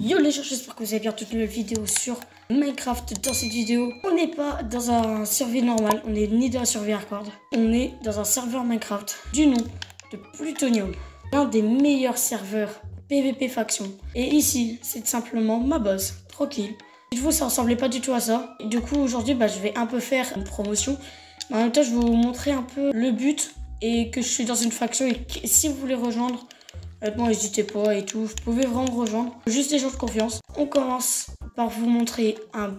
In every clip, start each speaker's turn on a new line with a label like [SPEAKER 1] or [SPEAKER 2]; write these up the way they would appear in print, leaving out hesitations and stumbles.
[SPEAKER 1] Yo les gens, j'espère que vous allez bien. Toute nouvelle vidéo sur Minecraft. Dans cette vidéo, on n'est pas dans un serveur normal, on n'est ni dans un serveur hardcore, on est dans un serveur Minecraft du nom de Plutonium, l'un des meilleurs serveurs PVP faction. Et ici, c'est simplement ma base, tranquille. Dites-vous, ça ressemblait pas du tout à ça. Et du coup, aujourd'hui, je vais un peu faire une promotion. Mais en même temps, je vais vous montrer un peu le but et que je suis dans une faction et que si vous voulez rejoindre, honnêtement, n'hésitez pas et tout, vous pouvez vraiment rejoindre. Juste des gens de confiance. On commence par vous montrer un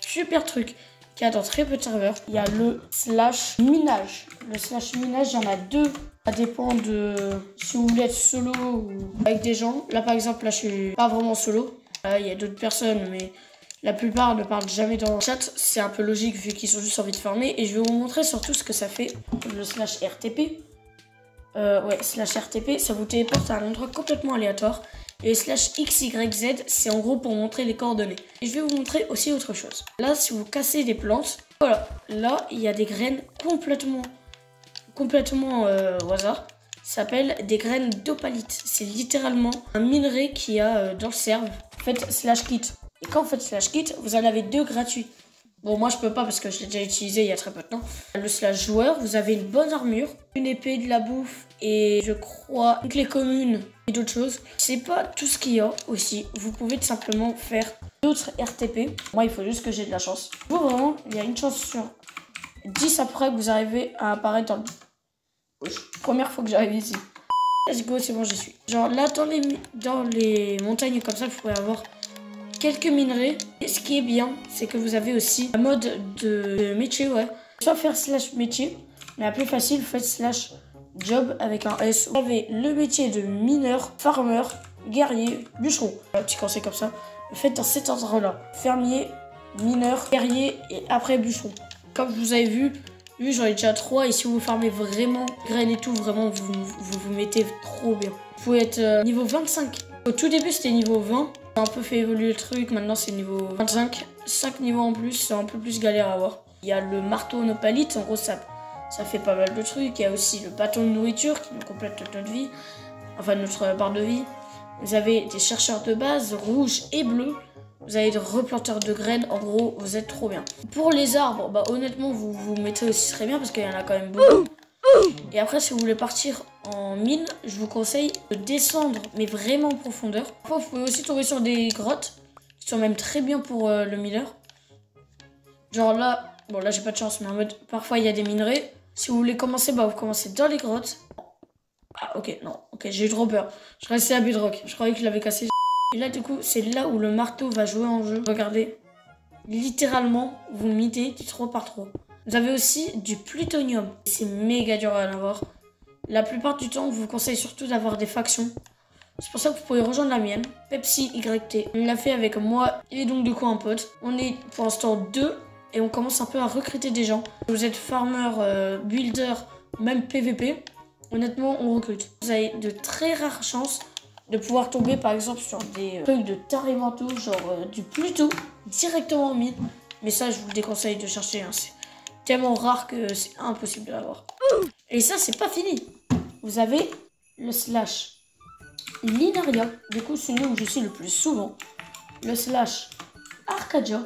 [SPEAKER 1] super truc qu'il y a dans très peu de serveurs. Il y a le slash minage. Le slash minage, il y en a deux. Ça dépend de si vous voulez être solo ou avec des gens. Là, par exemple, là, je suis pas vraiment solo. Il y a d'autres personnes, mais la plupart ne parlent jamais dans le chat. C'est un peu logique vu qu'ils ont juste envie de farmer. Et je vais vous montrer surtout ce que ça fait. Le slash RTP. Slash RTP, ça vous téléporte à un endroit complètement aléatoire. Et slash XYZ, c'est en gros pour montrer les coordonnées. Et je vais vous montrer aussi autre chose. Là, si vous cassez des plantes, voilà, là, il y a des graines complètement au hasard. Ça s'appelle des graines d'opalite. C'est littéralement un minerai qu'il y a dans le serve. Faites slash kit. Et quand vous faites slash kit, vous en avez deux gratuits. Bon, moi, je peux pas parce que je l'ai déjà utilisé il y a très peu de temps. Le slash joueur, vous avez une bonne armure, une épée, de la bouffe et je crois une clé commune et d'autres choses. C'est pas tout ce qu'il y a aussi. Vous pouvez tout simplement faire d'autres RTP. Moi, il faut juste que j'ai de la chance. Vous, vraiment, il y a une chance sur 10 après que vous arrivez à apparaître dans le... Première fois que j'arrive ici. Let's go, c'est bon, j'y suis. Genre là, dans les montagnes comme ça, vous pouvez avoir quelques minerais. Et ce qui est bien, c'est que vous avez aussi un mode de métier, ouais. Soit faire slash métier, mais la plus facile, vous faites slash job avec un S. Vous avez le métier de mineur, farmer, guerrier, bûcheron. Un petit conseil comme ça. Vous faites dans cet ordre-là. Fermier, mineur, guerrier et après bûcheron. Comme vous avez vu, j'en ai déjà 3 et si vous farmez vraiment graines et tout, vraiment vous mettez trop bien. Vous pouvez être niveau 25. Au tout début, c'était niveau 20. On a un peu fait évoluer le truc, maintenant c'est niveau 25. 5 niveaux en plus, c'est un peu plus galère à avoir. Il y a le marteau nopalite, en gros ça fait pas mal de trucs. Il y a aussi le bâton de nourriture qui nous complète notre vie, enfin notre barre de vie. Vous avez des chercheurs de base, rouge et bleu. Vous avez des replanteurs de graines, en gros vous êtes trop bien. Pour les arbres, honnêtement vous mettez aussi très bien parce qu'il y en a quand même beaucoup. Et après, si vous voulez partir en mine, je vous conseille de descendre, mais vraiment en profondeur. Après, vous pouvez aussi tomber sur des grottes, qui sont même très bien pour le mineur. Genre là, bon là j'ai pas de chance, mais en mode, parfois il y a des minerais. Si vous voulez commencer, vous commencez dans les grottes. Ah ok, non, ok, j'ai eu trop peur. Je restais à Bedrock, je croyais que je l'avais cassé. Et là du coup, c'est là où le marteau va jouer en jeu. Regardez, littéralement, vous mettez du 3 par 3. Vous avez aussi du plutonium. C'est méga dur à en avoir. La plupart du temps, on vous conseille surtout d'avoir des factions. C'est pour ça que vous pouvez rejoindre la mienne, Pepsi YT. On l'a fait avec moi et donc du coup un pote. On est pour l'instant 2 et on commence un peu à recruter des gens. Vous êtes farmer, builder, même PVP. Honnêtement, on recrute. Vous avez de très rares chances de pouvoir tomber par exemple sur des trucs de tarimento, genre du Pluto, directement en mine. Mais ça, je vous le déconseille de chercher. Hein. C'est tellement rare que c'est impossible de l'avoir. Et ça, c'est pas fini. Vous avez le slash Linaria. Du coup, celui où je suis le plus souvent. Le slash Arcadia.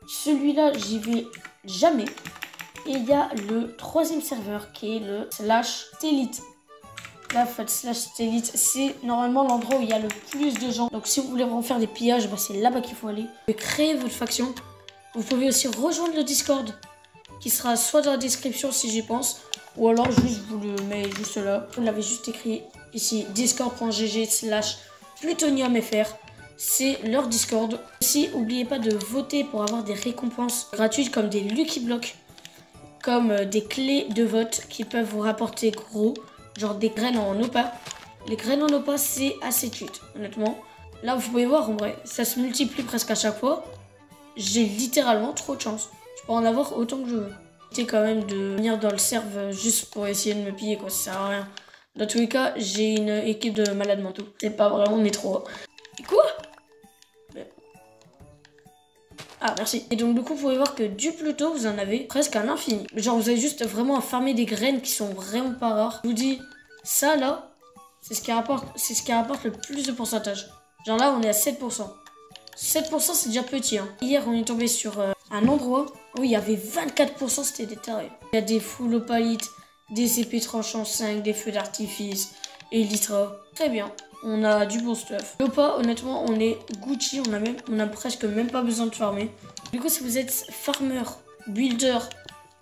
[SPEAKER 1] Celui-là, j'y vais jamais. Et il y a le troisième serveur qui est le slash Stellite. Là, faites slash Stellite. C'est normalement l'endroit où il y a le plus de gens. Donc, si vous voulez vraiment faire des pillages, c'est là-bas qu'il faut aller. Vous pouvez créer votre faction. Vous pouvez aussi rejoindre le Discord, qui sera soit dans la description si j'y pense, ou alors juste je vous le mets juste là. Vous l'avez juste écrit ici, discord.gg/plutoniumfr. C'est leur Discord. Aussi, n'oubliez pas de voter pour avoir des récompenses gratuites comme des Lucky Blocks, comme des clés de vote qui peuvent vous rapporter gros, genre des graines en opa. Les graines en opa, c'est assez cheat, honnêtement. Là, vous pouvez voir, en vrai, ça se multiplie presque à chaque fois. J'ai littéralement trop de chance. Je peux en avoir autant que je veux. C'est quand même de venir dans le serve juste pour essayer de me piller, quoi, ça sert à rien. Dans tous les cas, j'ai une équipe de malades mentaux. C'est pas vraiment, on est trop. Quoi? Ah, merci. Et donc, du coup, vous pouvez voir que du Pluto, vous en avez presque à l'infini. Genre, vous avez juste vraiment à farmer des graines qui sont vraiment pas rares. Je vous dis, ça là, c'est ce qui rapporte le plus de pourcentage. Genre là, on est à 7%. 7% c'est déjà petit. Hein. Hier, on est tombé sur un endroit où il y avait 24%, c'était des tarés. Il y a des full opalites, des épées tranchant 5, des feux d'artifice, Elytra. Très bien, on a du bon stuff. L'opa, honnêtement, on est Gucci, on a presque même pas besoin de farmer. Du coup, si vous êtes farmer, builder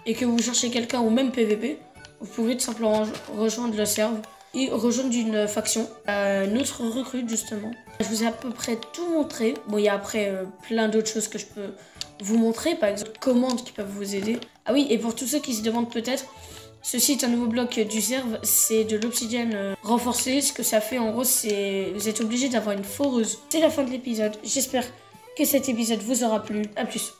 [SPEAKER 1] et que vous cherchez quelqu'un au même PVP, vous pouvez tout simplement rejoindre le serve et rejoindre une faction. Notre recrute justement. Je vous ai à peu près tout montré. Bon, il y a après plein d'autres choses que je peux vous montrer. Par exemple, commandes qui peuvent vous aider. Ah oui, et pour tous ceux qui se demandent peut-être, ceci est un nouveau bloc du serve. C'est de l'obsidienne renforcée. Ce que ça fait en gros, c'est vous êtes obligé d'avoir une foreuse. C'est la fin de l'épisode. J'espère que cet épisode vous aura plu. A plus.